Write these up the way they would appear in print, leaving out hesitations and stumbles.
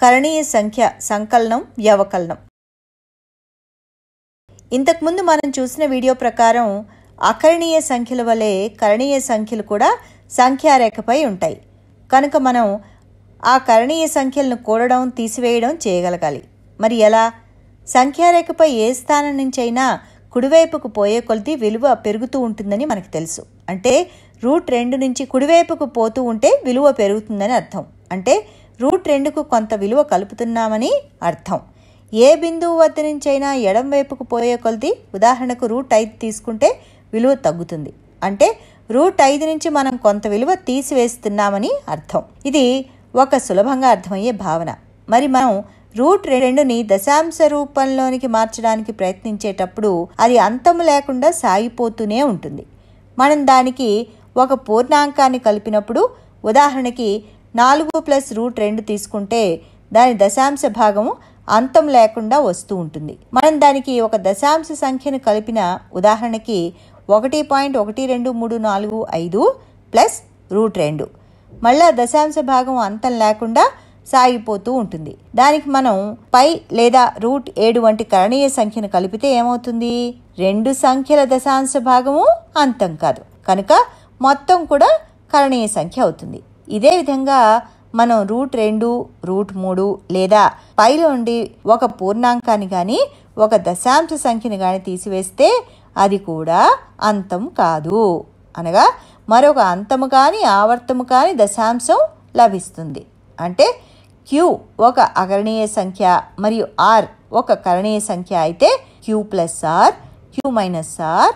కరణీయ సంఖ్య సంకలనం, వ్యవకలనం. ఇంతకుముందు మనం చూసిన వీడియో ప్రకారం అకరణీయ సంఖ్యల వలె కరణీయ సంఖ్యలు కూడా సంఖ్యారేఖపై ఉంటాయి. కనుక మనం ఆ కరణీయ సంఖ్యలను కూడడం, తీసివేయడం చేయగలగాలి. మరి ఎలా? సంఖ్యారేఖపై ఏ స్థానం నుంచైనా కుడివైపుకు పోయే కొలది విలువ పెరుగుతూ ఉంటుందని మనకు తెలుసు. అంటే √2 నుంచి కుడివైపుకు పోతూ ఉంటే విలువ పెరుగుతుందని అర్థం. అంటే √2కు కొంత విలువ కలుపుతున్నామని అర్థం. ఏ బిందువు వద్ద నుంచైనా ఎడం వైపుకు పోయే కొలది, ఉదాహరణకు √5 తీసుకుంటే విలువ తగ్గుతుంది. అంటే √5 నుంచి మనం కొంత విలువ తీసివేస్తున్నామని అర్థం. ఇది ఒక సులభంగా అర్థమయ్యే భావన. మరి మనం √2ని దశాంశ రూపంలోనికి మార్చడానికి ప్రయత్నించేటప్పుడు అది అంతము లేకుండా సాగిపోతూనే ఉంటుంది. మనం దానికి ఒక పూర్ణాంకాన్ని కలిపినప్పుడు, ఉదాహరణకి 4 + √2 తీసుకుంటే దాని దశాంశ భాగము అంతం లేకుండా వస్తూ ఉంటుంది. మనం దానికి ఒక దశాంశ సంఖ్యను కలిపిన, ఉదాహరణకి 1.12345 + √2, మళ్ళా దశాంశ భాగం అంతం లేకుండా సాగిపోతూ ఉంటుంది. దానికి మనం π లేదా √7 వంటి కరణీయ సంఖ్యను కలిపితే ఏమవుతుంది? 2 సంఖ్యల దశాంశ భాగము అంతం కాదు, కనుక మొత్తం కూడా కరణీయ సంఖ్య అవుతుంది. ఇదే విధంగా మనం √2, √3 లేదా πలో నుండి ఒక పూర్ణాంకాన్ని కానీ ఒక దశాంశ సంఖ్యను కానీ తీసివేస్తే అది కూడా అంతం కాదు, అనగా మరొక అంతము కానీ ఆవర్తము కానీ దశాంశం లభిస్తుంది. అంటే q ఒక అకరణీయ సంఖ్య మరియు r ఒక కరణీయ సంఖ్య అయితే q + r, q - r,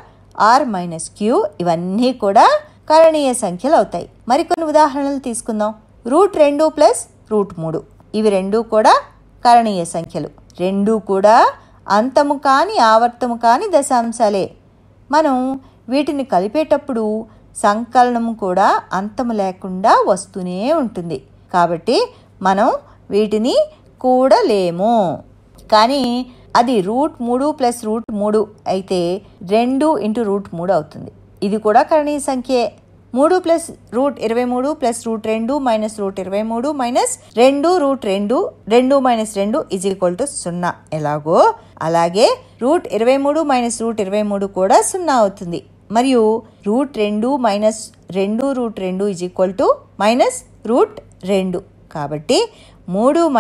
r - q ఇవన్నీ కూడా కరణీయ సంఖ్యలు అవుతాయి. మరికొన్ని ఉదాహరణలు తీసుకుందాం. √2 + √3 ఇవి రెండూ కూడా కరణీయ సంఖ్యలు. రెండూ కూడా అంతము కాని ఆవర్తము కాని దశాంశాలే. మనం వీటిని కలిపేటప్పుడు సంకలనము కూడా అంతము లేకుండా వస్తూనే ఉంటుంది. కాబట్టి మనం వీటిని కూడలేము. కానీ అది √3 + √3 అయితే 2 × √3 అవుతుంది. ఇది కూడా కరణీయ సంఖ్యే. 3 + √23 + √2 - √23 - 2 √2 2 - 2 = 0 ఎలాగో అలాగే √23 - √23 కూడా 0 అవుతుంది. మరియు √2 - 2 √2 - √2. కాబట్టి 3 -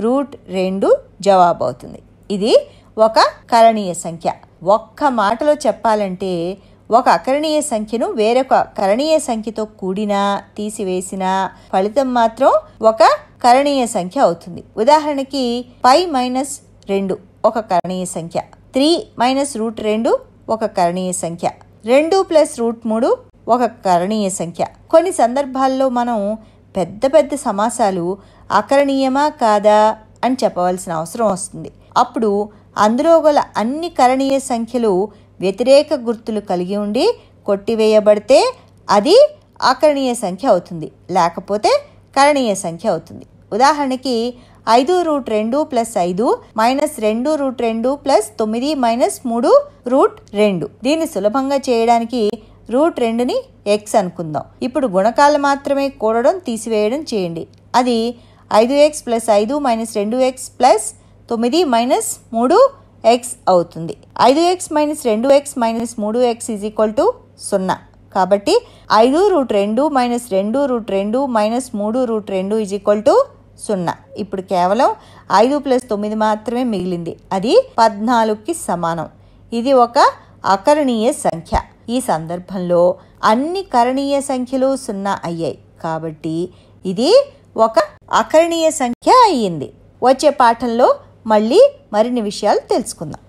√2 జవాబు అవుతుంది. ఇది ఒక కరణీయ సంఖ్య. ఒక్క మాటలో చెప్పాలంటే ఒక అకరణీయ సంఖ్యను వేరొక కరణీయ సంఖ్యతో కూడినా తీసివేసినా ఫలితం మాత్రం ఒక కరణీయ సంఖ్య అవుతుంది. ఉదాహరణకి π - 2 ఒక కరణీయ సంఖ్య, 3 - √2 ఒక కరణీయ సంఖ్య, 2 + √3 ఒక కరణీయ సంఖ్య. కొన్ని సందర్భాల్లో మనం పెద్ద పెద్ద సమాసాలు అకరణీయమా కాదా అని చెప్పవలసిన అవసరం వస్తుంది. అప్పుడు అందులో గల అన్ని కరణీయ సంఖ్యలు వ్యతిరేక గుర్తులు కలిగి ఉండి కొట్టివేయబడితే అది అకరణీయ సంఖ్య అవుతుంది, లేకపోతే కరణీయ సంఖ్య అవుతుంది. ఉదాహరణకి 5 √2 + 5 - 2 √2 + 9 - 3 √2. దీన్ని సులభంగా చేయడానికి √2ని x అనుకుందాం. ఇప్పుడు గుణకాలు మాత్రమే కూడడం, తీసివేయడం చేయండి. అది 5x + 5 - 2x + 9 - 3x అవుతుంది. 5x - 2x - 3x = 0. కాబట్టి 5 √2 - 2 √2 - 3 √2 = 0. ఇప్పుడు కేవలం 5 + 9 మాత్రమే మిగిలింది. అది 14కి సమానం. ఇది ఒక అకరణీయ సంఖ్య. ఈ సందర్భంలో అన్ని కరణీయ సంఖ్యలు 0 అయ్యాయి. కాబట్టి ఇది ఒక అకరణీయ సంఖ్య అయ్యింది. వచ్చే పాఠంలో మళ్ళీ మరిన్ని విషయాలు తెలుసుకుందాం.